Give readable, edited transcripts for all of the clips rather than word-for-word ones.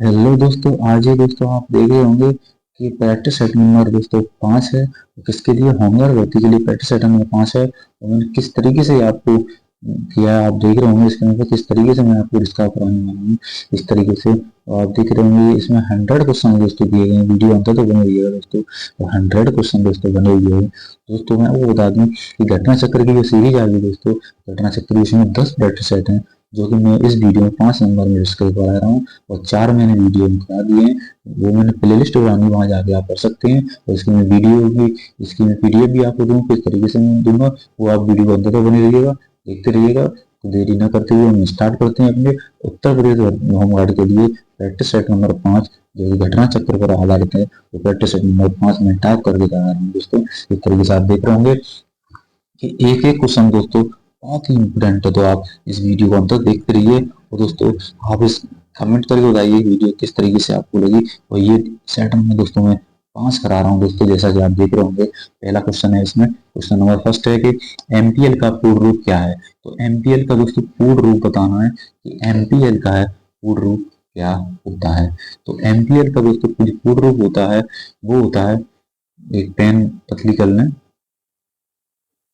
Hello दोस्तों, आज ही दोस्तों आप देख रहे होंगे कि प्रैक्टिस सेट नंबर दोस्तों 5 है। किसके लिए? होमवर्क भर्ती के लिए प्रैक्टिस सेट नंबर 5 है। और मैंने किस तरीके से आपको किया आप देख रहे होंगे इसके अंदर किस तरीके से मैं आपको डिस्कस कराने वाला हूँ। इस तरीके से आप देख रहे होंगे इसमें 100 क्वेश्चन दोस्तों दिए गए हैं। वीडियो अंत तक बने रहिएगा दोस्तों। तो 100 क्वेश्चन दोस्तों बने हुए हैं। दोस्तों मैं वो बता दूं कि घटना चक्र की जो सीरीज आ गई दोस्तों, घटना चक्र इसमें 10 प्रैक्टिस सेट है, जो कि मैं इस वीडियो में 5 नंबर में डिस्कस करा रहा हूँ। और 4 मैंने वीडियो में करा दिए हैं। वो मैंने प्ले लिस्ट बनानी, वहाँ जाके आप कर सकते हैं। और इसकी मैं वीडियो भी, इसकी मैं पीडीएफ भी आपको दूंगा, किस तरीके से मैं दूंगा वो आप वीडियो को अंत तक बने रहिएगा, देखते रहिएगा। तो देरी न करते हुए हम स्टार्ट करते हैं अपने उत्तर प्रदेश होम गार्ड के लिए प्रैक्टिस सेट नंबर 5, जो कि घटना चक्र पर आधारित है। तो प्रैक्टिस सेट नंबर 5 में टाइप करके करा रहा हूँ दोस्तों। इस तरीके से आप देख रहे होंगे कि एक एक क्वेश्चन दोस्तों बहुत ही इंपोर्टेंट है। तो आप इस वीडियो को अंत तक देखते रहिए। और दोस्तों आप इस कमेंट करके बताइए वीडियो किस तरीके से आपको लगी। और ये सेट में दोस्तों मैं 5 करा रहा हूँ दोस्तों, जैसा कि आप देख रहे होंगे। पहला क्वेश्चन है इसमें, क्वेश्चन नंबर फर्स्ट है कि एमपीएल का पूर्ण रूप क्या है। तो एमपीएल का दोस्तों पूर्ण रूप बताना है कि एमपीएल का है पूर्ण रूप क्या होता है। तो एमपीएल का दोस्तों पूर्ण रूप होता है, वो होता है, एक पेन पतली कर लें,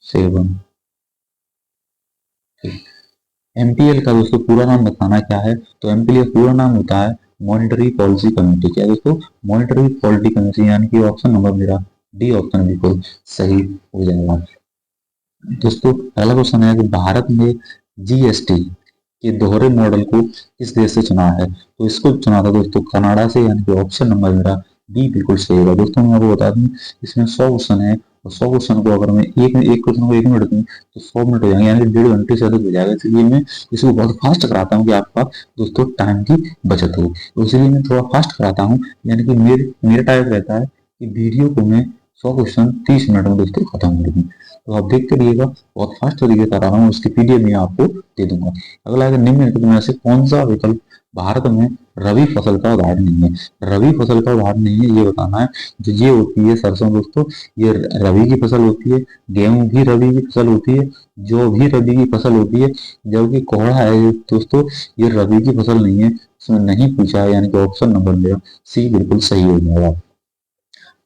7। एमपीएल का दोस्तों पूरा नाम बताना क्या है। तो एमपीएल का पूरा नाम होता है मॉनिटरी पॉलिसी कमेटी। क्या है दोस्तों? मॉनिटरी पॉलिसी कमेटी, यानी कि ऑप्शन नंबर मेरा डी ऑप्शन बिल्कुल सही हो जाएगा। दोस्तों पहला क्वेश्चन है कि भारत में जीएसटी के दोहरे मॉडल को किस देश से चुना है। तो इसको चुना था दोस्तों कनाडा से, यानी कि ऑप्शन नंबर मेरा बी बिल्कुल सही होगा। दोस्तों मैं आपको बता दूं इसमें 100 क्वेश्चन है, और 100 क्वेश्चन को अगर मैं एक क्वेश्चन को 1 मिनट दूं तो 100 मिनट हो जाएंगे, यानी कि 1.5 घंटे से अधिक हो जाएगा। इसलिए मैं इसको बहुत फास्ट कराता हूँ कि आपका दोस्तों टाइम की बचत हो। तो इसलिए मैं थोड़ा फास्ट कराता हूँ, यानी कि मेरा टारगेट रहता है कि वीडियो को मैं 100 क्वेश्चन 30 मिनट में दोस्तों खत्म कर दूँ। तो आप देखते रहिएगा, बहुत फास्ट तरीके से करा रहा हूँ, उसकी पीडीएफ मैं आपको दे दूंगा। अगला है निम्नलिखित में से कौन सा विकल्प भारत में रबी फसल का उदाहरण नहीं है। रबी फसल का उदाहरण नहीं है ये बताना है। जो ये होती है सरसों दोस्तों, ये रबी की फसल होती है। गेहूं भी रबी की फसल होती है। जौ भी रबी की फसल होती है। जबकि कोहड़ा है दोस्तों, ये रबी की फसल नहीं है, इसमें नहीं पूछा है, यानी कि ऑप्शन नंबर मेरा सी बिल्कुल सही हो जाएगा।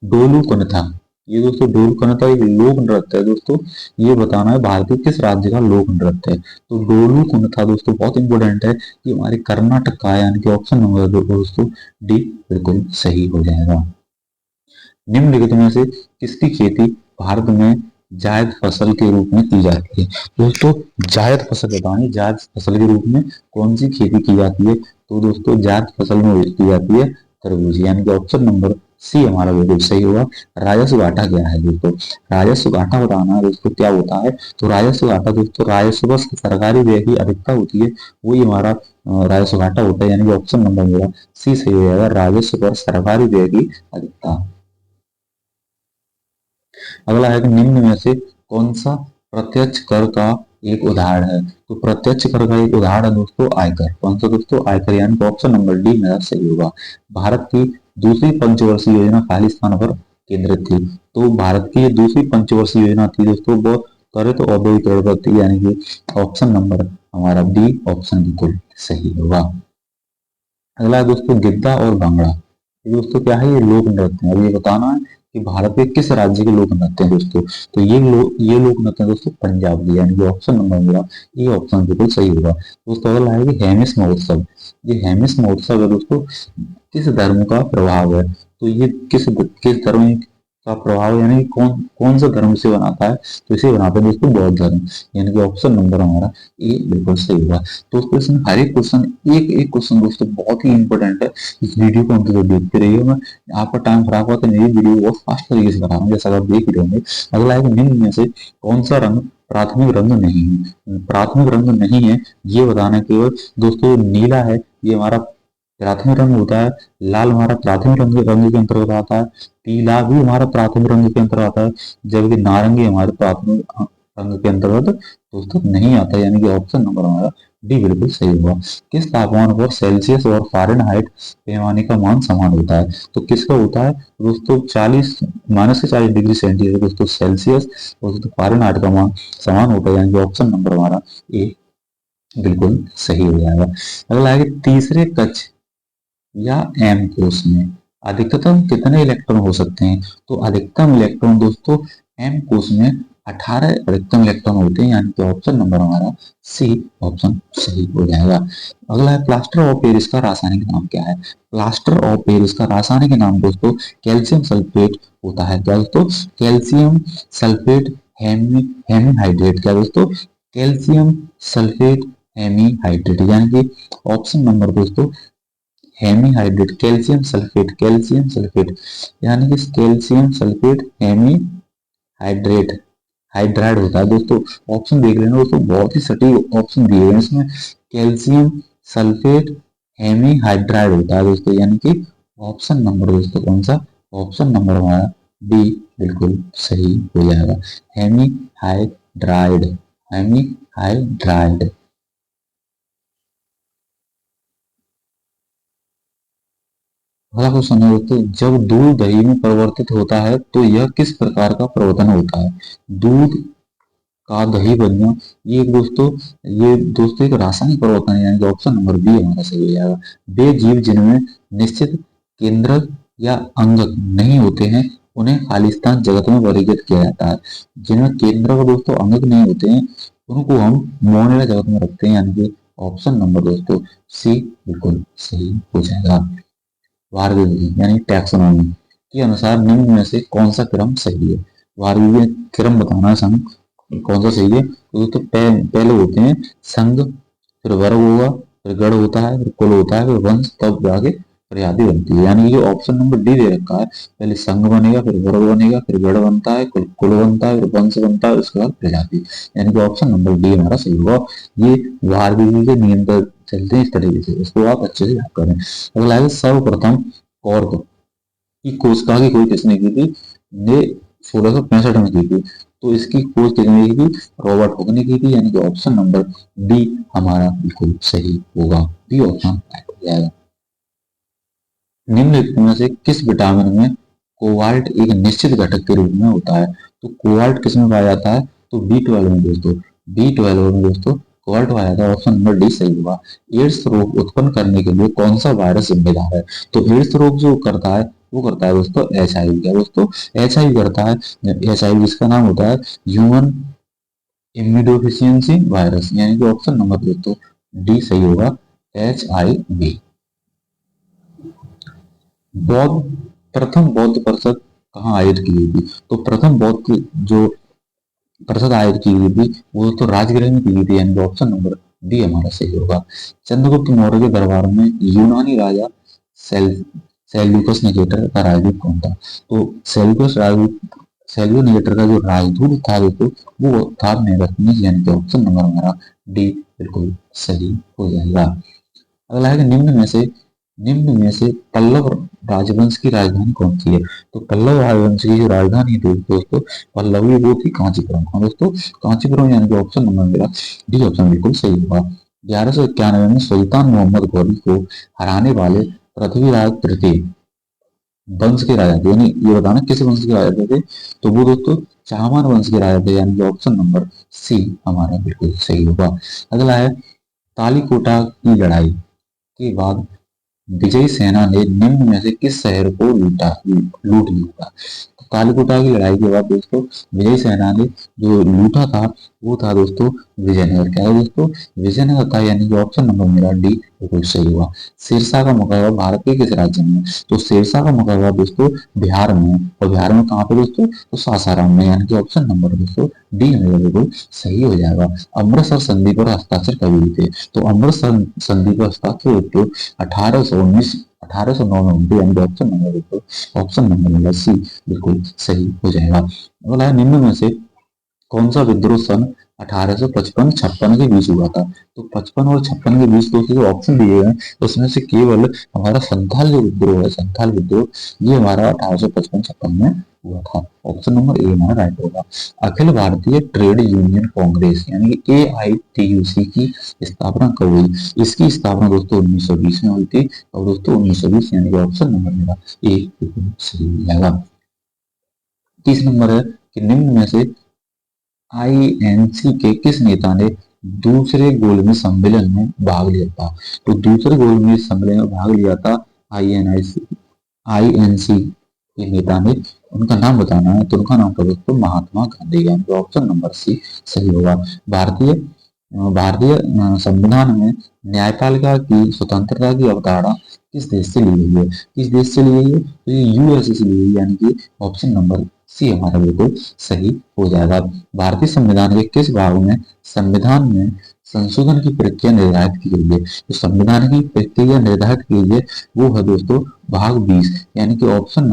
डोलू कनथा, ये दोस्तों डोलू कनथा एक लोक नृत्य है दोस्तों। ये बताना है भारत के किस राज्य का लोक नृत्य है। तो डोलू कनथा दोस्तों बहुत इंपॉर्टेंट है, ये हमारे कर्नाटक का है, यानी कि ऑप्शन नंबर दोस्तों डी बिल्कुल सही हो जाएगा। निम्नलिखित में से किसकी खेती भारत में जायद फसल के रूप में की जाती है। दोस्तों जायद फसल बतानी, जायद फसल के रूप में कौन सी खेती की जाती है। तो दोस्तों जायद फसल में की जाती है तरबूज, यानी कि ऑप्शन नंबर सी हमारा बिल्कुल सही होगा। राजस्व घाटा क्या है दोस्तों? राजस्व घाटा बताना है दोस्तों क्या होता है। तो राजस्व घाटा दोस्तों राजस्व सरकारी व्यय की अधिकता होती है, वही हमारा राजस्व घाटा होता है, यानी कि ऑप्शन नंबर मेरा सी सही हो जाएगा, राजस्व पर सरकारी व्यय की अधिकता। अगला है कि निम्न में से कौन सा प्रत्यक्ष कर का एक उदाहरण है। तो प्रत्यक्ष कर का एक उदाहरण है दोस्तों आयकर। कौन सा दोस्तों? आयकर, यानी कि ऑप्शन नंबर डी मेरा सही होगा। भारत की दूसरी पंचवर्षीय योजना खाली स्थान पर केंद्रित थी। तो भारत की दूसरी पंचवर्षीय योजना थी दोस्तों वो त्वरित औद्योगिकरण पर थी, यानी कि ऑप्शन नंबर हमारा डी ऑप्शन बिल्कुल सही होगा। अगला है दोस्तों गिद्दा और भांगड़ा। ये दोस्तों क्या है? ये लोक नृत्य है। अब ये बताना है कि भारत के किस राज्य के लोक नृत्य हैं दोस्तों। तो ये लोक नृत्य है दोस्तों पंजाब के, यानी कि ऑप्शन नंबर मेरा ये ऑप्शन बिल्कुल सही होगा। दोस्तों अगला है कि हेमिस महोत्सव। ये हेमिस महोत्सव है दोस्तों किस धर्म का प्रभाव है। तो ये किस धर्म का प्रभाव, यानी कौन कौन सा धर्म से बनाता है। तो इसे बनाते हैं दोस्तों बौद्ध धर्म, यानी कि ऑप्शन नंबर हमारा ए बिल्कुल सही होगा। दोस्तों इसमें हर एक क्वेश्चन एक एक क्वेश्चन दोस्तों बहुत ही इंपॉर्टेंट है। इस वीडियो को अंत तक देखते रहिए। मैं आपका टाइम खराब हुआ तो मेरी वीडियो बहुत फास्ट तरीके से बना रहा हूँ, जैसा आप देख ही रहे होंगे। अगला है कि निम्न में से कौन सा रंग प्राथमिक रंग नहीं है। प्राथमिक रंग नहीं है ये बताना है केवल दोस्तों नीला है, ये हमारा प्राथमिक रंग होता है। लाल हमारा प्राथमिक रंग के अंतर्गत आता है। पीला भी हमारा प्राथमिक रंग के अंतर्गत आता है। जबकि नारंगी हमारे प्राथमिक रंग के अंतर्गत दोस्तों नहीं आता, यानी कि ऑप्शन नंबर हमारा डी बिल्कुल सही होगा। किस तापमान पर सेल्सियस और फ़ारेनहाइट पैमाने का मान समान होता है। तो किसका होता है दोस्तों? 40 -40 डिग्री सेंटीग्रेड दोस्तों सेल्सियस, और दोस्तों फ़ारेनहाइट का मान समान होता है, यानी कि ऑप्शन नंबर हमारा ए बिल्कुल सही हो जाएगा। अगला है कि तीसरे कक्ष या एम कोष में अधिकतम कितने इलेक्ट्रॉन हो सकते हैं? तो अधिकतम इलेक्ट्रॉन दोस्तों एम कोष में 18 अधिकतम इलेक्ट्रॉन होते हैं, यानी कि ऑप्शन नंबर हमारा सी ऑप्शन सही हो जाएगा। अगला है प्लास्टर ऑफ पेरिस का रासायनिक नाम क्या है? प्लास्टर ऑफ पेरिस का रासायनिक नाम दोस्तों कैल्शियम सल्फेट होता है। क्या दोस्तों? Calcium sulphate hemihydrate. क्या दोस्तों? कैल्शियम सल्फेट हेमीहाइड्रेट, यानी कि ऑप्शन नंबर दोस्तों हेमीहाइड्रेट, कैल्शियम सल्फेट यानी कि calcium sulphate hemihydrate hydride होता है दोस्तों। ऑप्शन देख लेना दोस्तों, बहुत ही सटीक ऑप्शन दिए हैं इसमें। कैल्शियम सल्फेट हेमी हाइड्राइड होता है दोस्तों, यानी कि ऑप्शन नंबर दोस्तों कौन सा? ऑप्शन नंबर हमारा डी बिल्कुल सही हो जाएगा। Hemi hydride, hemi hydride. अगला क्वेश्चन है दोस्तों, जब दूध दही में परिवर्तित होता है तो यह किस प्रकार का परिवर्तन होता है? दूध का दही बनना, ये एक दोस्तों ये दोस्तों एक रासायनिक परिवर्तन है, यानी कि ऑप्शन नंबर बी हमारा सही हो जाएगा। वे जीव जिनमें निश्चित केंद्रक या अंगक नहीं होते हैं उन्हें खालिस्तान जगत में वर्गीकृत किया जाता है। जिनमें केंद्रक दोस्तों अंगक नहीं होते हैं उनको हम मोनिला जगत में रखते हैं, यानी कि ऑप्शन नंबर दोस्तों सी बिल्कुल सही हो जाएगा। वार्गिक यानी टैक्सोनॉमी के अनुसार निम्न में से कौन सा क्रम सही है? वार्गिक क्रम बताना है संघ, कौन सा सही है? तो पहले होते हैं संघ, फिर वर्ग होगा, फिर गण होता है, फिर कुल होता है, फिर वंश, तब जाके प्रजाति बनती है। यानी ये ऑप्शन नंबर डी दे रखा है, पहले संघ बनेगा, फिर वर्ग बनेगा, फिर गण बनता है, कुल बनता है, फिर वंश बनता है, उसके बाद प्रजाति। यानी कि ऑप्शन नंबर डी हमारा सही होगा। ये वार्गिक के नियम पर चलते हैं इस तरीके से, इसको आप अच्छे से याद करें। अगला है सर्वप्रथम कॉर्क की कोशिका की खोज किसने की थी? ने 1665 में की थी। तो इसकी खोज किसने की थी? रॉबर्ट हुक ने की थी, यानी कि ऑप्शन नंबर डी हमारा बिल्कुल सही होगा। बी ऑप्शन राइट हो जाएगा। निम्नलिखित में से किस विटामिन में कोबाल्ट एक निश्चित घटक के रूप में होता है? तो कोबाल्ट किस में पाया जाता है? तो B12 में दोस्तों, B12 में दोस्तों कोबाल्ट पाया जाता है। ऑप्शन नंबर डी सही होगा। एड्स रोग उत्पन्न करने के लिए कौन सा वायरस जिम्मेदार है? तो एड्स रोग जो करता है वो करता है दोस्तों HIV। क्या दोस्तों? HIV करता है। HIV इसका नाम होता है ह्यूमन इम्यूनोडिफिशियंसी वायरस, यानी कि ऑप्शन नंबर दोस्तों डी सही होगा, HIV। बौद्ध प्रथम बौद्ध परिषद कहाँ आयोजित की गई थी? तो प्रथम बौद्ध की जो परिषद आयोजित की गई थी वो तो राजगृह में की गई थी, यानी ऑप्शन नंबर डी हमारा सही होगा। चंद्रगुप्त मौर्य के दरबार में यूनानी राजा सेल सेल्यूकस निकेटर का राजदूत कौन था? तो सेल्यूनिकेटर का जो राजदूत था दोस्तों वो था मेगस्थनीज, यानी कि ऑप्शन नंबर हमारा डी बिल्कुल सही हो जाएगा। अगला है कि निम्न में से पल्लव राजवंश की राजधानी कौन सी है? तो पल्लव राजवंश की जो राजधानी थी दोस्तों पल्लवी, वो थी कांचीपुरम। हाँ दोस्तों, कांचीपुरम, यानी कि ऑप्शन नंबर मेरा डी ऑप्शन बिल्कुल सही होगा। 1191 में सुल्तान मोहम्मद गौरी को हराने वाले पृथ्वीराज तृतीय वंश के राजा थे, यानी ये बताना किस वंश के राजा थे? तो वो दोस्तों चाहमान वंश के राजा थे, यानी कि ऑप्शन नंबर सी हमारा बिल्कुल सही होगा। अगला है तालीकोटा की लड़ाई के बाद विजयी सेना ने निम्न में से किस शहर को लूट लिया था? तो कालीकोटा की लड़ाई के बाद दोस्तों विजयी सेना ने जो लूटा था वो था दोस्तों विजयनगर। क्या है दोस्तों? विजयनगर था, यानी कि ऑप्शन नंबर मेरा डी बिल्कुल सही हुआ। सिरसा का मुकाबला भारत के किस राज्य में? तो सिरसा का मुकाबला दोस्तों बिहार में, और बिहार में कहाँ पे दोस्तों? तो सासाराम में, यानी कि ऑप्शन नंबर दोस्तों डी मेरा बिल्कुल सही हो जाएगा। अमृतसर संधि पर हस्ताक्षर कब हुए थे? तो अमृतसर संधि पर हस्ताक्षर हुए 1809 में होंगे, यानी ऑप्शन नंबर बिल्कुल ऑप्शन नंबर मेरा सी बिल्कुल सही हो जाएगा। अगला है निम्न में से कौन सा विद्रोह सन 1855-56 के बीच हुआ था? तो 55 और 56 के बीच दोस्तों जो ऑप्शन दिए हैं उसमें से केवल हमारा संथाल जो विद्रोह है, संथाल विद्रोह, ये हमारा 1855-56 में हुआ था। ऑप्शन नंबर ए हमारा राइट होगा। अखिल भारतीय ट्रेड यूनियन कांग्रेस यानी कि AITUC की स्थापना कब हुई? इसकी स्थापना दोस्तों 1920 में हुई थी, और दोस्तों 1920 यानी कि ऑप्शन नंबर मेरा ए सही हो जाएगा। 30 नंबर है कि निम्न में से INC के किस नेता ने दूसरे गोलमेज सम्मेलन में भाग लिया था? तो दूसरे गोलमेज सम्मेलन में भाग लिया था INC के नेता ने, उनका नाम बताना है, तो उनका नाम था दोस्तों महात्मा गांधी। यानी कि ऑप्शन नंबर सी सही होगा। भारतीय भारतीय संविधान में न्यायपालिका की स्वतंत्रता की अवधारणा किस देश से ली गई है? किस देश से ली गई है? तो ये यूएसए से ली गई, यानी कि ऑप्शन नंबर सी हमारा बिल्कुल सही हो जाएगा। भारतीय संविधान के किस भाग में संविधान में संशोधन की प्रक्रिया निर्धारित की गई है? तो संविधान की प्रक्रिया निर्धारित की गई है वो है दोस्तों भाग 20, यानी कि ऑप्शन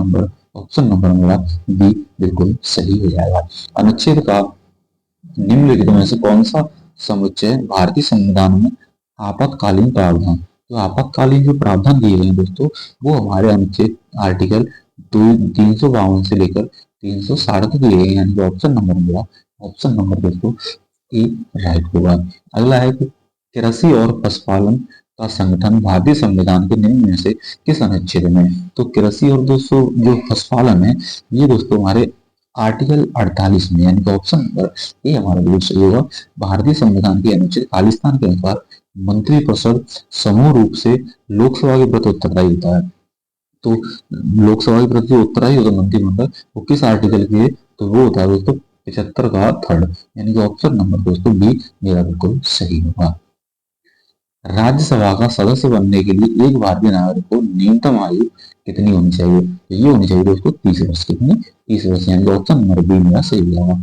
नंबर मेरा बी बिल्कुल सही हो जाएगा। अनुच्छेद का निम्नलिखित में से कौन सा समुच्चय भारतीय संविधान में आपातकालीन प्रावधान, तो आपातकालीन जो प्रावधान दिए गए हैं दोस्तों वो हमारे अनुच्छेद आर्टिकल 352 से लेकर 360 तक दिए गए, यानी कि ऑप्शन नंबर दोस्तों ए राइट होगा। अगला है कि कृषि और पशुपालन का संगठन भारतीय संविधान के निम्न में से किस अनुच्छेद में? तो कृषि और दोस्तों जो पशुपालन है ये दोस्तों हमारे आर्टिकल 48 में, यानी कि ऑप्शन नंबर ए हमारा बिल्कुल सही होगा। भारतीय संविधान के अनुच्छेद 40 के अनुसार मंत्रिपरिषद समूह रूप से लोकसभा के प्रति उत्तरदायी होता है। तो लोकसभा के प्रति उत्तरदायी होता है मंत्रिमंडल, वो किस आर्टिकल के? तो वो होता है दोस्तों 75 का थर्ड, यानी कि ऑप्शन नंबर दोस्तों बी मेरा बिल्कुल सही होगा। राज्यसभा का सदस्य बनने के लिए एक भारतीय नागरिक को न्यूनतम आयु कितनी होनी चाहिए? तो ये होनी चाहिए दोस्तों 30 वर्ष। कितनी? 30 वर्ष, यानी ऑप्शन नंबर बी मेरा सही होगा।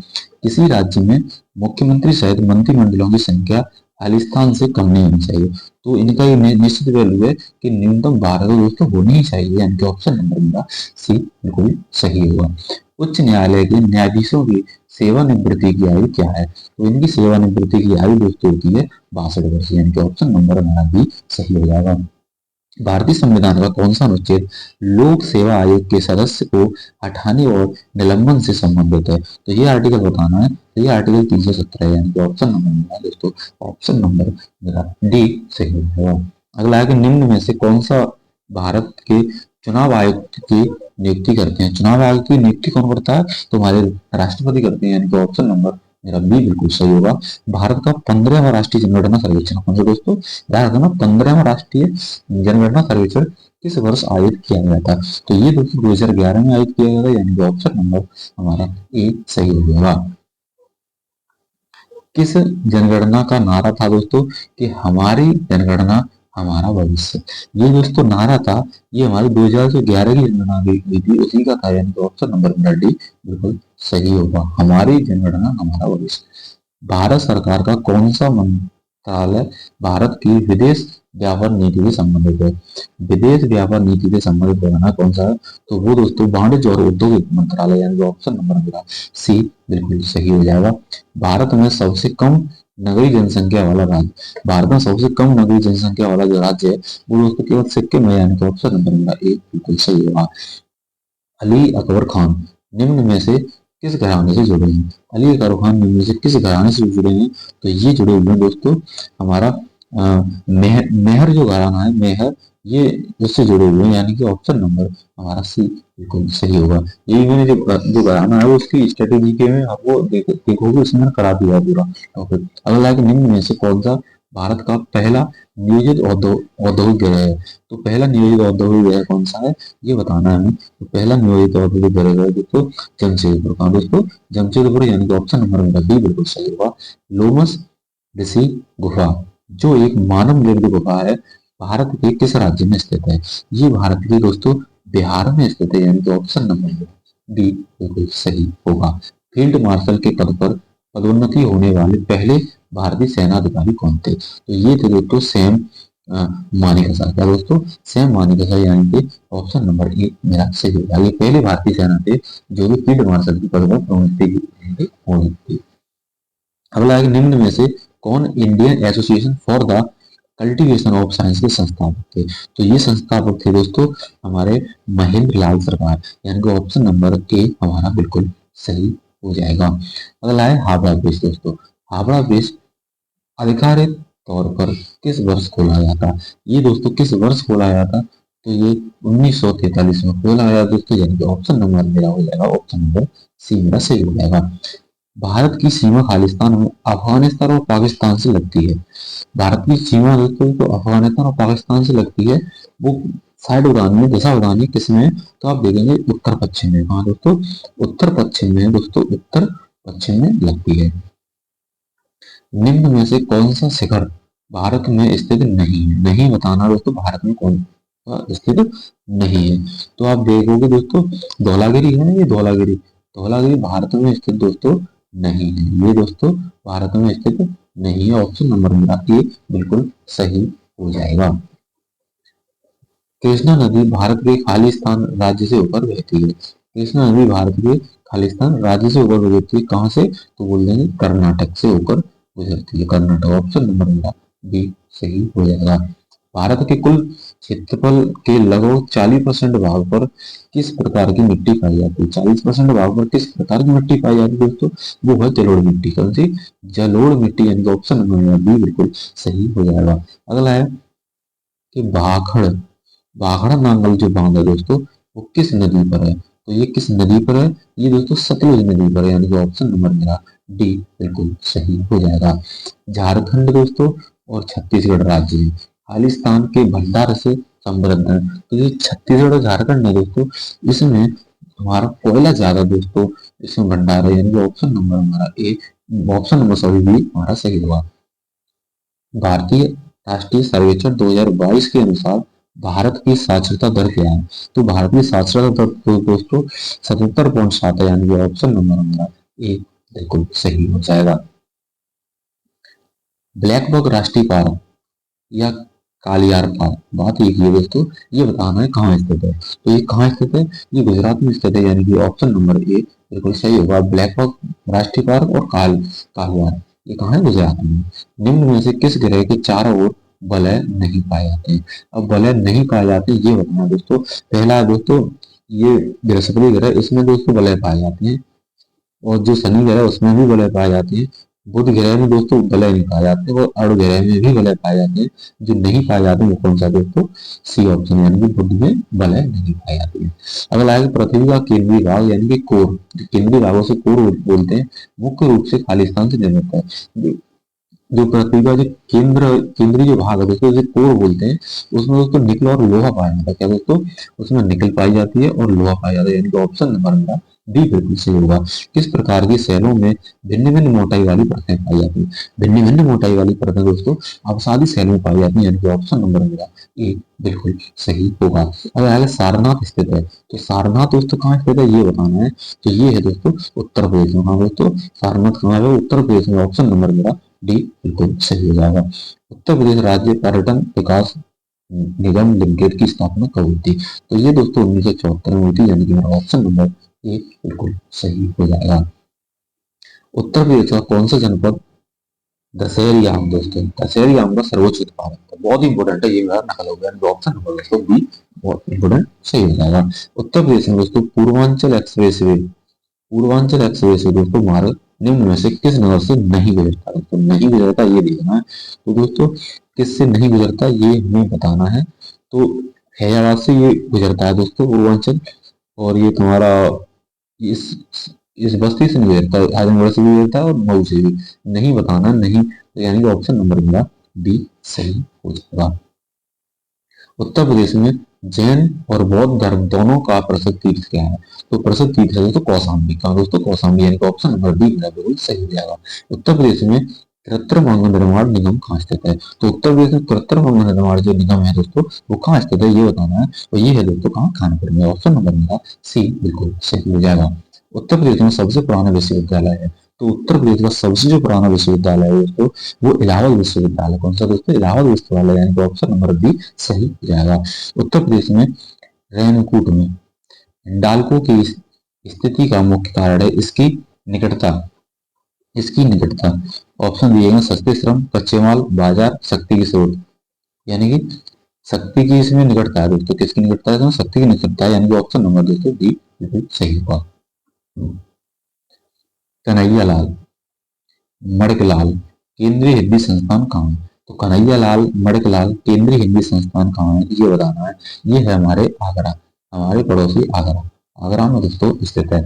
किसी राज्य में मुख्यमंत्री सहित मंत्रिमंडलों की संख्या खालिस्तान से कम नहीं होनी चाहिए। तो इनका ये निश्चित वैल्यू है कि न्यूनतम 12 दोस्तों होनी ही चाहिए, यानी कि ऑप्शन नंबर मेरा सी बिल्कुल सही होगा। उच्च न्यायालय के न्यायाधीशों की सेवानिवृत्ति की आयु क्या है? तो इनकी सेवानिवृत्ति की आयु दोस्तों होती है 62 वर्ष, यानी कि ऑप्शन नंबर हमारा भी सही हो जाएगा। भारतीय संविधान का कौन सा अनुच्छेद लोक सेवा आयोग के सदस्य को हटाने और निलंबन से संबंधित है? तो ये आर्टिकल बताना है, तो ये आर्टिकल 317 है, यानी कि ऑप्शन नंबर मेरा दोस्तों ऑप्शन नंबर मेरा डी सही होगा। अगला है कि निम्न में से कौन सा भारत के चुनाव आयुक्त की नियुक्ति करते हैं? चुनाव आयोग की नियुक्ति कौन करता है? तो हमारे राष्ट्रपति करते हैं, यानी कि ऑप्शन नंबर मेरा बी बिल्कुल सही होगा। भारत का 15वां राष्ट्रीय जनगणना सर्वेक्षण कौन सा दोस्तों? याद रखना 15वां राष्ट्रीय जनगणना सर्वेक्षण किस वर्ष आयोजित किया गया था? तो ये दोस्तों 2011 में आयोजित किया गया था, यानी कि ऑप्शन नंबर हमारा ए सही हो जाएगा। किस जनगणना का नारा था दोस्तों कि हमारी जनगणना हमारा भविष्य? ये दोस्तों नारा था, ये हमारी 2011 की जनगणना हुई थी उसी का था, यानी कि ऑप्शन नंबर मेरा डी बिल्कुल सही होगा। हमारी जनगणना हमारा भविष्य। भारत सरकार का कौन सा मंत्रालय भारत की विदेश व्यापार नीति से संबंधित है? विदेश व्यापार नीति से संबंधित बनाना कौन सा है? तो वो दोस्तों वाणिज्य और उद्योग मंत्रालय, यानी ऑप्शन नंबर मेरा सी बिल्कुल सही हो जाएगा। भारत में सबसे कम नगरीय जनसंख्या वाला राज्य, भारत में सबसे कम नगरीय जनसंख्या वाला जो राज्य है वो दोस्तों केवल सिक्किम है, यानी कि ऑप्शन नंबर मेरा ए बिल्कुल सही होगा। अली अकबर खान निम्न में से किस घराने से जुड़े हैं? अली अकबर खान निम्न में से किस घराने से जुड़े हैं? तो ये जुड़े हुए हैं दोस्तों हमारा मेहर जो घराना है, मेहर, ये उससे जुड़े हुए हैं, यानी कि ऑप्शन नंबर हमारा सी बिल्कुल सही होगा। यही मैंने जो घराना है वो उसकी स्ट्रेटेजी के में आपको देखोगे उसमें करा दिया पूरा टॉपिक। अगला है कि निम्न में से कौन सा भारत का पहला नियोजित औद्योगिक ग्रह है? तो पहला नियोजित औद्योगिक ग्रह कौन सा है ये बताना है हमें। तो पहला नियोजित औद्योगिक ग्रह है दोस्तों जमशेदपुर का, दोस्तों जमशेदपुर, यानी कि ऑप्शन नंबर मेरा बी बिल्कुल सही होगा। लोमस ऋषि गुफा जो एक मानव निर्मित गुफा है भारत के किस राज्य में स्थित है? ये भारत के दोस्तों बिहार में स्थित है, यानी कि ऑप्शन नंबर बी बिल्कुल सही होगा। फील्ड मार्शल के पद पर पदोन्नति होने वाले पहले भारतीय सेना अधिकारी कौन थे? तो ये थे दोस्तों सैम मानेकशॉ। क्या दोस्तों? सैम मानेकशॉ, यानी कि ऑप्शन नंबर ए मेरा सही होगा। ये पहले भारतीय सेना थे जो भी फील्ड मार्शल के पद पर प्रोन्नति होनी थी। अगला है निम्न में से कौन Indian association for the cultivation of science के संस्थापक थे? तो ये संस्थापक थे दोस्तों हमारे महेंद्र लाल सरकार, यानी कि ऑप्शन नंबर ए हमारा बिल्कुल सही हो जाएगा। अगला है हावड़ा ब्रिज दोस्तों। हावड़ा ब्रिज आधिकारिक तौर पर किस वर्ष खोला गया था? ये दोस्तों किस वर्ष खोला गया था? तो ये 1943 में खोला गया दोस्तों, यानी कि ऑप्शन नंबर मेरा हो जाएगा ऑप्शन नंबर सी मेरा सही हो जाएगा। भारत की सीमा खालिस्तान में अफगानिस्तान और पाकिस्तान से लगती है। भारत की सीमा दोस्तों तो अफगानिस्तान और पाकिस्तान से लगती है, वो साइड उड़ानी है, दिशा उड़ानी है किसमें है? तो आप देखेंगे उत्तर पश्चिम में। हाँ दोस्तों, उत्तर पश्चिम में दोस्तों, उत्तर पश्चिम में लगती है। निम्न में से कौन सा शिखर भारत में स्थित नहीं है? नहीं बताना दोस्तों, भारत में कौन सा स्थित नहीं है? तो आप देखोगे दोस्तों, धौलागिरी है ना, ये धौलागिरी, धौलागिरी भारत में स्थित दोस्तों नहीं है। ये दोस्तों भारत में स्थित नहीं है। ऑप्शन नंबर मेरा ए बिल्कुल सही हो जाएगा। कृष्णा नदी भारत के खालिस्तान राज्य से होकर बहती है। कृष्णा नदी भारत के खालिस्तान राज्य से होकर गुजरती है। कहाँ से? तो बोल देंगे कर्नाटक से होकर गुजरती है। कर्नाटक, ऑप्शन नंबर मेरा बी सही हो जाएगा। भारत के कुल क्षेत्रफल के लगभग 40% भाग पर किस प्रकार की मिट्टी पाई जाती है? 40% भाग पर किस प्रकार की मिट्टी पाई जाती है दोस्तों? वो है जलोढ़ मिट्टी। कौन सी? जलोढ़ मिट्टी, यानी ऑप्शन नंबर मेरा बी बिल्कुल सही हो जाएगा। अगला है कि भाखड़, भाखड़ा नांगल जो बांध है दोस्तों, वो किस नदी पर है? तो ये किस नदी पर है? ये दोस्तों सतलुज नदी पर है, यानी कि ऑप्शन नंबर मेरा डी बिल्कुल सही हो जाएगा। झारखंड दोस्तों और छत्तीसगढ़ राज्य है, खालिस्तान के भंडार से समृद्ध है। तो ये छत्तीसगढ़ और झारखंड है दोस्तों, इसमें हमारा कोयला ज्यादा दोस्तों इसमें भंडार है, यानी कि ऑप्शन नंबर हमारा ए, ऑप्शन नंबर सभी भी हमारा सही होगा। भारतीय राष्ट्रीय सर्वेक्षण 2022 के अनुसार भारत की साक्षरता दर क्या है? तो भारत की साक्षरता दर तो दोस्तों 77.7 है, यानी कि ऑप्शन नंबर हमारा ए बिल्कुल सही हो जाएगा। ब्लैक बक राष्ट्रीय पार्क या कालियार पार्क, बात एक है दोस्तों, ये बताना है कहाँ स्थित है। तो ये कहाँ स्थित है? ये गुजरात में स्थित है, यानी कि ऑप्शन नंबर ए बिल्कुल सही होगा। ब्लैक बक राष्ट्रीय पार्क और कालियार, ये कहाँ है? गुजरात में। निम्न में से किस ग्रह के चारों ओर वलय नहीं पाए जाते हैं? अब वलय नहीं पाए जाते ये बताना दोस्तों। पहला है दोस्तों ये बृहस्पति ग्रह, इसमें दोस्तों वलय पाए जाते हैं। और जो शनि ग्रह है उसमें भी वलय पाए जाते हैं। बुध ग्रह में दोस्तों वलय नहीं पाए जाते, और अर्ध ग्रह में भी वलय पाए जाते हैं। जो नहीं पाए जाते वो कौन सा दोस्तों? सी ऑप्शन, यानी कि बुध में वलय नहीं पाए जाते हैं। अगला है पृथ्वी का केंद्रीय भाग, यानी कि कोर, केंद्रीय भागों से कोर बोलते हैं, मुख्य रूप से खालिस्तान से निर्मित है। जो पृथ्वी का जो केंद्रीय जो भाग है दोस्तों, जिसे कोर बोलते हैं, उसमें दोस्तों निकल और लोहा पाया जाता है। क्या दोस्तों? उसमें निकल पाई जाती है और लोहा पाया जाता है, यानी कि ऑप्शन नंबर मेरा डी बिल्कुल सही होगा। किस प्रकार की सेलों में भिन्न भिन्न मोटाई वाली परतें पाई जाती है? भिन्न भिन्न मोटाई वाली परतें दोस्तों अवसादी सेल में पाई जाती है, यानी कि ऑप्शन नंबर मेरा ए बिल्कुल सही होगा। अगर सारनाथ स्थित है, तो सारनाथ दोस्तों कहाँ स्थित है ये बताना है। तो ये है दोस्तों उत्तर प्रदेश में। हाँ दोस्तों, सारनाथ कहाँ है? उत्तर प्रदेश में। ऑप्शन नंबर मेरा डी बिल्कुल सही हो जाएगा। उत्तर प्रदेश राज्य पर्यटन विकास निगम लिमिटेड की स्थापना कब हुई थी? तो ये दोस्तों 1974 में हुई थी, यानी कि मेरा ऑप्शन नंबर ए बिल्कुल सही हो जाएगा। उत्तर प्रदेश का कौन सा जनपद दशहरी आम दोस्तों, दशहरी आम का सर्वोच्च उत्पादक है? बहुत इंपॉर्टेंट है, ये मेरा नकल हो गया। ऑप्शन नंबर दोस्तों बी बहुत इंपॉर्टेंट सही हो जाएगा। उत्तर प्रदेश में दोस्तों Purvanchal expressway, Purvanchal express way दोस्तों मार्ग निम्न में से किस नगर से नहीं गुजरता? दोस्तों नहीं गुजरता ये देखना है। तो दोस्तों किससे नहीं गुजरता ये हमें बताना है। तो हैदराबाद से ये गुजरता है दोस्तों पूर्वांचल, और ये तुम्हारा इस इस बस्ती से नहीं गुजरता, आजमगढ़ से भी गुजरता है और मऊ से भी। नहीं बताना नहीं, तो यानी कि ऑप्शन नंबर मेरा बी सही हो जाएगा। उत्तर प्रदेश में जैन और बौद्ध धर्म दोनों का प्रसिद्ध तीर्थ क्या है? तो प्रसिद्ध तीर्थ है तो कौशाम्बी का दोस्तों, कौशाम्बी, यानी कि ऑप्शन नंबर डी मेरा बिल्कुल सही हो जाएगा। उत्तर प्रदेश में कृत्रिम अंग निर्माण निगम कहाँ स्थित है? तो उत्तर प्रदेश में कृत्रिम अंग निर्माण जो निगम है दोस्तों वो कहाँ स्थित है ये बताना है। तो ये है दोस्तों कहाँ? कानपुर में। ऑप्शन नंबर मेरा सी बिल्कुल सही हो जाएगा। उत्तर प्रदेश में सबसे पुराना विश्वविद्यालय है, तो उत्तर प्रदेश का सबसे जो पुराना विश्वविद्यालय है दोस्तों वो इलाहाबाद विश्वविद्यालय। कौन सा दोस्तों? इलाहाबाद विश्वविद्यालय, यानी कि ऑप्शन नंबर बी सही हो जाएगा। उत्तर प्रदेश में रेणुकूट में हिंडाल्को की स्थिति का मुख्य कारण है इसकी निकटता, इसकी निकटता। ऑप्शन दिए गए सस्ते श्रम, कच्चे माल, बाजार, शक्ति की स्रोत, यानी कि शक्ति की इसमें निकटता है दोस्तों। किसकी निकटता है? तो शक्ति की निकटता है, यानी कि ऑप्शन नंबर दोस्तों डी बिल्कुल सही होगा। कन्हैया लाल मड़कलाल केंद्रीय हिंदी संस्थान कहाँ है? तो कन्हैया लाल मड़कलाल केंद्रीय हिंदी संस्थान कहाँ है ये बताना है। ये है हमारे आगरा, हमारे पड़ोसी आगरा, आगरा में दोस्तों स्थित है।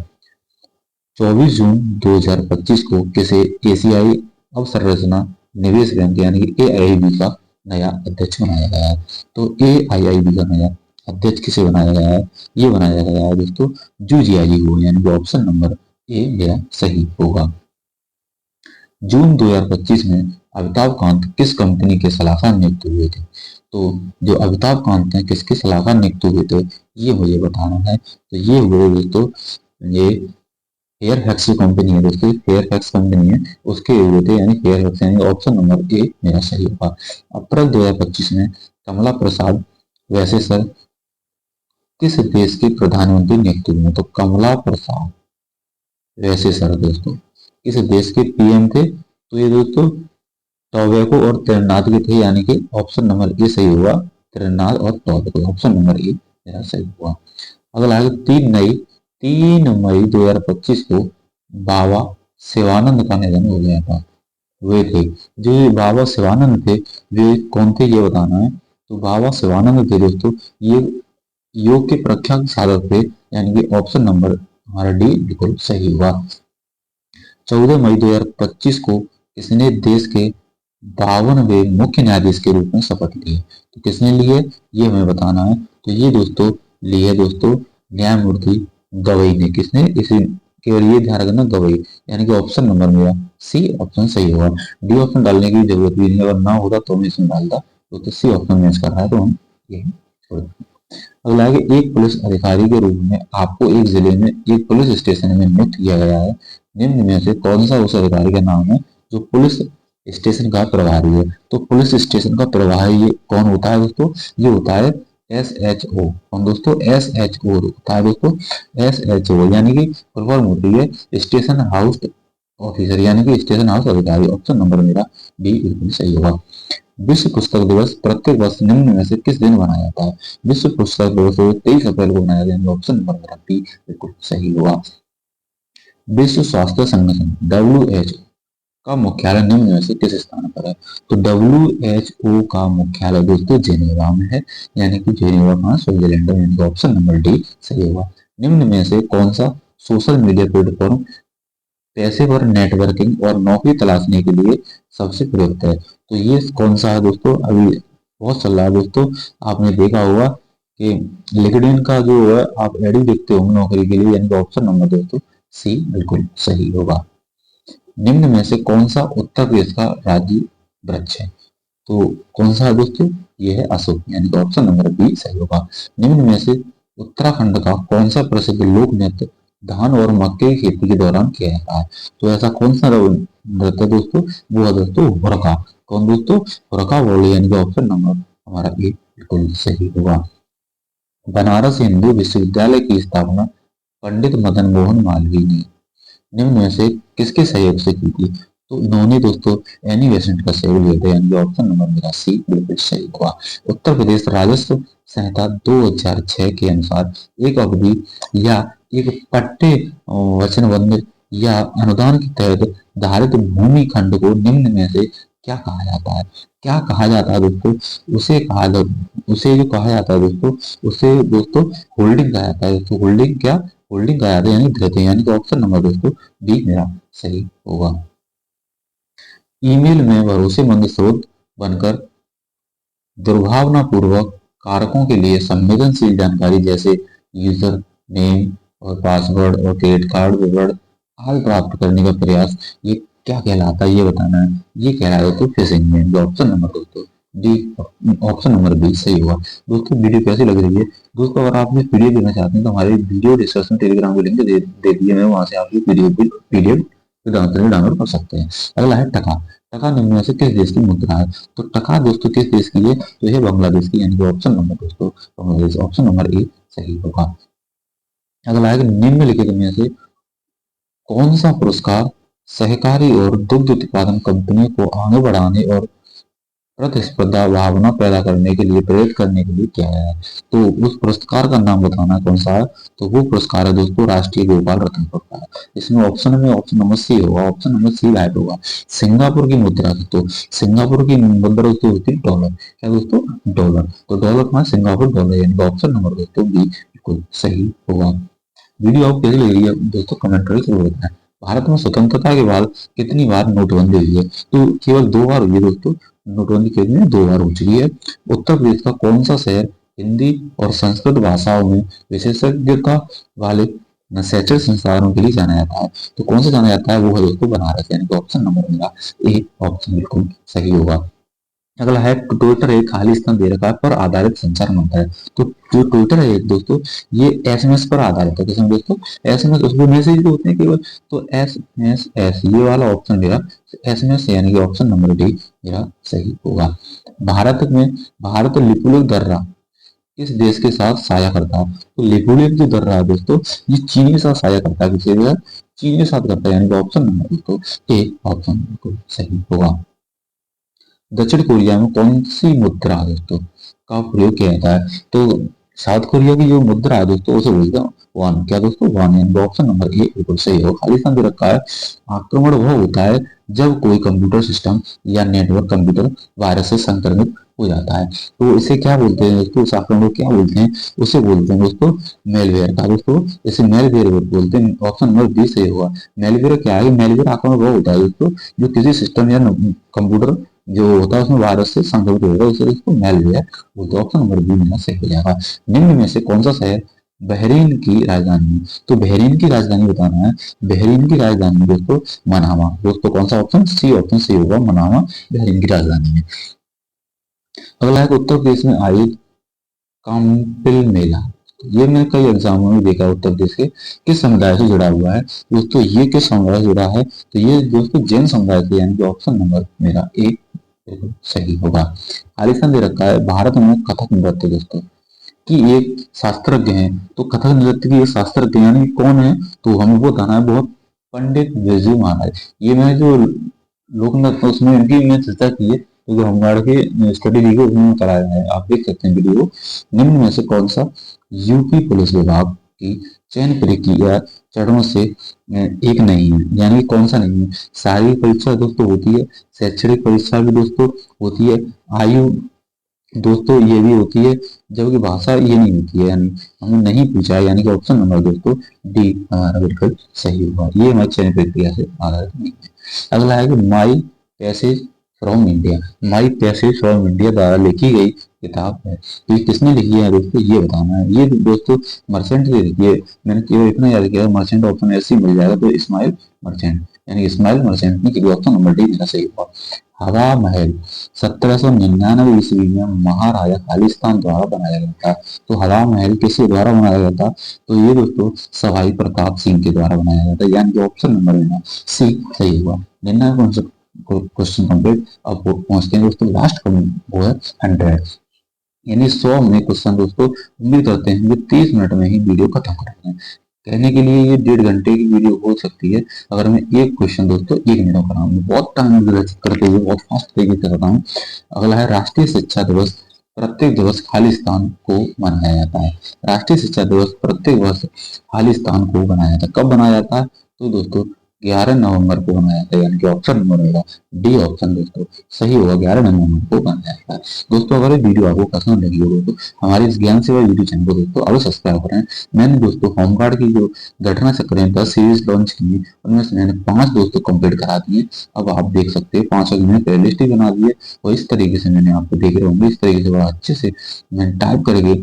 24 जून 2025 को किसे एशियाई अवसंरचना निवेश बैंक, यानी कि AIIB का नया अध्यक्ष बनाया गया है? तो AIIB का नया अध्यक्ष किसे बनाया गया है? ये बनाया गया है दोस्तों जू जियाजी को, यानी कि ऑप्शन नंबर ए मेरा सही होगा। जून 2025 में अमिताभ कांत किस कंपनी के सलाहकार नियुक्त हुए थे? तो जो अमिताभ कांत हैं किसके सलाहकार नियुक्त हुए थे, ये मुझे बताना है। तो ये हुए दोस्तों, ये फेयरफैक्स की कंपनी है दोस्तों, फेयरफैक्स कंपनी है, उसके हुए थे, यानी फेयरफैक्स, यानी ऑप्शन नंबर ए मेरा सही होगा। अप्रैल 2025 में कमला प्रसाद वैसे सर किस देश के प्रधानमंत्री नियुक्त हुए? तो कमला प्रसाद वैसे सर दोस्तों किस देश के पीएम थे? तो ये दोस्तों टोबैको और त्रिनाद के थे, यानी कि ऑप्शन नंबर ए सही हुआ, त्रिनाद और टोबैको, ऑप्शन नंबर ए मेरा सही हुआ। अगला है 3 मई 2025 को बाबा शिवानंद का निधन हो गया था, हुए थे। जो ये बाबा शिवानंद थे वे कौन थे, ये बताना है। तो बाबा शिवानंद थे दोस्तों, ये योग के प्रख्यात साधक थे, यानी कि ऑप्शन नंबर हमारा डी बिल्कुल सही हुआ। 14 मई 2025 को किसने देश के 52वें मुख्य न्यायाधीश के रूप में शपथ ली? तो किसने ली है, ये हमें बताना है। तो ये दोस्तों ली है दोस्तों न्यायमूर्ति गवई ने। किसने? इसे केवल ये ध्यान रखना, गवई, यानी कि ऑप्शन नंबर मेरा सी ऑप्शन सही होगा। डी ऑप्शन डालने की जरूरत भी नहीं, अगर ना होता तो मैं इसमें डालता, तो सी ऑप्शन मैच कर रहा है, तो हम ये छोड़ दें। अगला है कि एक पुलिस अधिकारी के रूप में आपको एक जिले में एक पुलिस स्टेशन में नियुक्त किया गया है, निम्न में से कौन सा उस अधिकारी का नाम है जो पुलिस स्टेशन का प्रभारी है? तो पुलिस स्टेशन का प्रभारी ये कौन होता है दोस्तों? ये होता है SHO। कौन दोस्तों? SHO होता है दोस्तों, SHO, यानी कि फुल फॉर्म होती है स्टेशन हाउस ऑफिसर, यानी कि स्टेशन हाउस अधिकारी, ऑप्शन नंबर मेरा डी बिल्कुल सही होगा। विश्व पुस्तक दिवस प्रत्येक वर्ष निम्न में से किस दिन मनाया जाता है? विश्व पुस्तक दिवस 23 अप्रैल को मनाया जाएगा, ऑप्शन नंबर मेरा बी बिल्कुल सही होगा। विश्व स्वास्थ्य संगठन WHO का मुख्यालय निम्न में से किस स्थान पर है? तो WHO का मुख्यालय दोस्तों जेनेवा में है, यानी कि जेनेवा कहाँ? स्विट्जरलैंड में, यानी कि ऑप्शन नंबर डी सही होगा। निम्न में से कौन सा सोशल मीडिया प्लेटफॉर्म पेशेवर नेटवर्किंग और नौकरी तलाशने के लिए सबसे प्रयुक्त है? तो ये कौन सा है दोस्तों? अभी बहुत चल रहा है दोस्तों, आपने देखा होगा कि लिंक्डइन का जो है आप एड देखते होंगे नौकरी के लिए, यानी कि ऑप्शन नंबर दोस्तों सी बिल्कुल सही होगा। निम्न में से कौन सा उत्तर प्रदेश का राज्य वृक्ष है? तो कौन सा है दोस्तों? ये है अशोक, यानी कि ऑप्शन नंबर बी सही होगा। निम्न में से उत्तराखंड का कौन सा प्रसिद्ध लोक नृत्य धान और मक्के की खेती के दौरान किया जाता है? तो ऐसा कौन सा नृत्य दोस्तों? वो है दोस्तों हुरका। कौन दोस्तों? हुरका बोले, यानी कि ऑप्शन नंबर हमारा ए बिल्कुल सही होगा। बनारस हिंदू विश्वविद्यालय की स्थापना पंडित मदन मोहन मालवीय ने निम्न में से किसके सहयोग से की थी? तो इन्होंने दोस्तों एनी बेसेंट का सहयोग लिया था, यानी कि ऑप्शन नंबर मेरा सी बिल्कुल सही होगा। उत्तर प्रदेश राजस्व संहिता 2006 के अनुसार एक अवधि या एक पट्टे वचनबंध या अनुदान के तहत धारित भूमि खंड को निम्न में से क्या कहा जाता है? क्या कहा जाता है दोस्तों? उसे जो कहा जाता है दोस्तों, उसे दोस्तों होल्डिंग कहा जाता है दोस्तों। होल्डिंग क्या? होल्डिंग कहा जाता है, यानी धृति, यानी कि ऑप्शन नंबर दोस्तों डी मेरा सही होगा। ईमेल में भरोसेमंद स्रोत बनकर दुर्भावनापूर्वक कारकों के लिए संवेदनशील जानकारी जैसे यूजर नेम और पासवर्ड और क्रेडिट कार्ड विवरण आदि प्राप्त करने का प्रयास, ये क्या कहलाता है, ये बताना है। ये कहलाता है तो फिशिंग में, ऑप्शन नंबर दोस्तों डी, ऑप्शन नंबर बी सही होगा। दोस्तों वीडियो कैसी लग रही है? दोस्तों अगर आप पीडीएफ देना चाहते हैं तो हमारे वीडियो डिस्कशन टेलीग्राम को लिंक दे दिए, मैं वहां से आप पीडीएफ डाउनलोड कर सकते हैं। अगला है टका। टका निम्न में से किस देश की मुद्रा है? तो टका दोस्तों किस देश की है? तो यह बांग्लादेश की, यानी कि ऑप्शन नंबर दोस्तों बांग्लादेश, ऑप्शन नंबर ए सही होगा। अगला है निम्नलिखित में से कौन सा पुरस्कार सहकारी और दुग्ध उत्पादन कंपनियों को आगे बढ़ाने और प्रतिस्पर्धा भावना पैदा करने के लिए प्रेरित करने के लिए किया गया है? तो उस पुरस्कार का नाम बताना कौन सा है? तो वो पुरस्कार है दोस्तों राष्ट्रीय गोपाल रत्न पुरस्कार। इसमें ऑप्शन में ऑप्शन नंबर सी होगा, ऑप्शन नंबर सी राइट होगा। सिंगापुर की मुद्रा, तो सिंगापुर की मुद्रा दोस्तों होती है डॉलर। क्या दोस्तों? डॉलर। तो डॉलर का सिंगापुर डॉलर, यानी ऑप्शन नंबर दोस्तों बी बिल्कुल सही होगा। वीडियो आपको कैसी लग रही है दोस्तों कमेंट करके जरूर बताएं। भारत में स्वतंत्रता के बाद कितनी बार नोटबंदी हुई है? तो केवल 2 बार हुई है दोस्तों। नोटबंदी कितनी? 2 बार हो चुकी है। उत्तर प्रदेश का कौन सा शहर हिंदी और संस्कृत भाषाओं में विशेषज्ञता वाले शैक्षिक संस्थानों के लिए जाना जाता है। तो कौन सा जाना जाता है, वो है दोस्तों बनारस, यानी कि ऑप्शन नंबर मेरा ए ऑप्शन बिल्कुल सही होगा। अगला है ट्विटर एक खालिस्तान दे रखा पर आधारित संचार मंत्र है। तो जो ट्विटर है दोस्तों, ये एसएमएस पर आधारित है। किसमें दोस्तों, एसएमएस, उसमें मैसेज होते हैं केवल। तो एसएमएस, ये वाला ऑप्शन मेरा एसएमएस यानी कि ऑप्शन नंबर डी मेरा सही होगा। भारत लिपुलेख दर्रा किस देश के साथ साझा करता है। तो लिपुलेख जो दर्रा है दोस्तों, ये चीन के साथ साझा करता है। किसी के साथ, चीन के साथ करता है, यानी कि ऑप्शन नंबर दोस्तों ए ऑप्शन बिल्कुल सही होगा। दक्षिण कोरिया में कौन सी मुद्रा दोस्तों का प्रयोग किया जाता है। तो साउथ कोरिया की जो मुद्रा है दोस्तों, उसे बोलते हैं वन। क्या दोस्तों, वन, यानी ऑप्शन नंबर ए बिल्कुल सही हो। खालिस्तान दे रखा है आक्रमण वह होता है जब कोई कंप्यूटर सिस्टम या नेटवर्क कंप्यूटर वायरस से संक्रमित हो जाता है। तो इसे क्या बोलते हैं दोस्तों, उस आक्रमण को क्या बोलते हैं, उसे बोलते हैं दोस्तों मेलवेयर का। दोस्तों इसे मेलवेयर बोलते हैं, ऑप्शन नंबर बी सही होगा। मेलवेयर क्या है, मेलवेयर आक्रमण वह होता है दोस्तों जो किसी सिस्टम या कंप्यूटर जो होता है उसमें वायरस से संक्रमित होगा, उसे इसको मेलवेयर बोलते हैं। ऑप्शन नंबर बी मेरा सही हो जाएगा। निम्न में से कौन सा शहर बहरीन की राजधानी है। तो बहरीन की राजधानी बताना है। बहरीन की राजधानी दोस्तों मनामा। दोस्तों कौन सा ऑप्शन, सी ऑप्शन सही होगा, मनामा बहरीन की राजधानी है। अगला है उत्तर प्रदेश में आयोजित काम्पिल मेला। ये मैंने कई एग्जामों में देखा, उत्तर प्रदेश के किस समुदाय से जुड़ा हुआ है दोस्तों, ये किस समुदाय से जुड़ा है। तो ये दोस्तों जैन समुदाय से, यानी कि ऑप्शन नंबर मेरा ए बिल्कुल सही होगा। आलिशान दे रखा है भारत में कथक नृत्य दोस्तों कि एक शास्त्रज्ञ हैं। तो कथक नृत्य की एक शास्त्रज्ञ यानी कौन है, तो हमें वो बताना है, बहुत पंडित बिरजू महाराज। ये मैं जो लोक नृत्य उसमें इनकी मैं चर्चा की है, तो जो होमगार्ड की स्टडी दी है उसमें कराया है, आप देख सकते हैं वीडियो। निम्न में से कौन सा यूपी पुलिस विभाग की चयन प्रक्रिया चरणों से एक नहीं है, यानी कौन सा नहीं है। शारीरिक परीक्षा दोस्तों होती है, शैक्षणिक परीक्षा भी दोस्तों होती है, आयु दोस्तों ये भी होती है, जबकि भाषा ये नहीं होती है, यानी हमने नहीं पूछा है, यानी कि ऑप्शन नंबर दोस्तों डी हमारा बिल्कुल सही होगा। ये हमारी चयन प्रक्रिया से आधारित नहीं है। अगला है कि my passage from India. My passage from India द्वारा लिखी गई किताब है। तो ये किसने लिखी है दोस्तों, ये बताना है। ये दोस्तों मर्चेंट ने लिखी है। मैंने केवल इतना याद किया, मर्चेंट ऑप्शन ऐसे ही मिल जाएगा, तो इस्माइल मर्चेंट, यानी इस्माइल मर्चेंट ने किया। ऑप्शन नंबर डी मेरा सही होगा। हवा महल 1799 ईस्वी में महाराजा खालिस्तान द्वारा बनाया गया था। तो हवा महल किसके द्वारा बनाया गया था, तो ये दोस्तों सवाई प्रताप सिंह के द्वारा बनाया गया था, यानी कि ऑप्शन नंबर लेना सी सही हुआ। 99 क्वेश्चन कंप्लीट। अब पहुंचते हैं दोस्तों लास्ट वो है 100, यानी 100 में क्वेश्चन दोस्तों। उम्मीद करते हैं कि 30 मिनट में ही वीडियो खत्म करते हैं। कहने के लिए ये 1.5 घंटे की वीडियो हो सकती है अगर मैं एक क्वेश्चन दोस्तों 1 मिनट में कराऊंगा, बहुत टाइम करते हुए बहुत फास्ट तरीके से करता हूँ। अगला है राष्ट्रीय शिक्षा दिवस प्रत्येक दिवस खालिस्तान को मनाया जाता है। राष्ट्रीय शिक्षा दिवस प्रत्येक वर्ष खालिस्तान को बनाया जाता है। कब बनाया जाता है, तो दोस्तों 11 नवंबर को बनाया जाता है, यानी कि ऑप्शन नंबर होगा डी ऑप्शन दोस्तों सही होगा। 11 नवंबर को बनाया जाता है। दोस्तों अगर ये वीडियो आपको पसंद लगी हो तो हमारे इस ज्ञान सेवा यूट्यूब चैनल को दोस्तों अवश्य सब्सक्राइब करें। मैंने दोस्तों होमगार्ड की जो घटना चक्र है 10 सीरीज लॉन्च की है, उनमें से मैंने 5 दोस्तों कंप्लीट करा दिए। अब आप देख सकते हैं 5 की मैंने प्ले लिस्ट ही बना दी है, और इस तरीके से मैंने आपको देख रहे होंगे, इस तरीके से बड़ा अच्छे से मैंने टाइप करके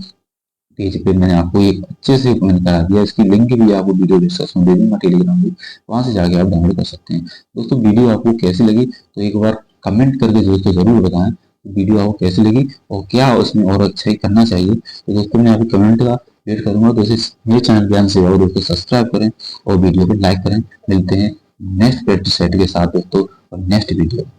पेज पे मैंने आपको एक अच्छे से मैंने करा दिया। इसकी लिंक भी आपको वीडियो डिस्क्रिप्शन में दे दूंगा, टेलीग्राम भी, वहां से जाके आप डाउनलोड कर सकते हैं। दोस्तों वीडियो आपको कैसी लगी तो एक बार कमेंट करके दोस्तों जरूर बताएं वीडियो आपको कैसी लगी और क्या उसमें और अच्छा ही करना चाहिए। तो दोस्तों मैं अभी कमेंट का वेट करूंगा। तो मेरे चैनल ज्ञान सेवा को दोस्तों सब्सक्राइब करें और वीडियो को लाइक करें। मिलते हैं नेक्स्ट प्रैक्टिस सेट के साथ दोस्तों और नेक्स्ट वीडियो।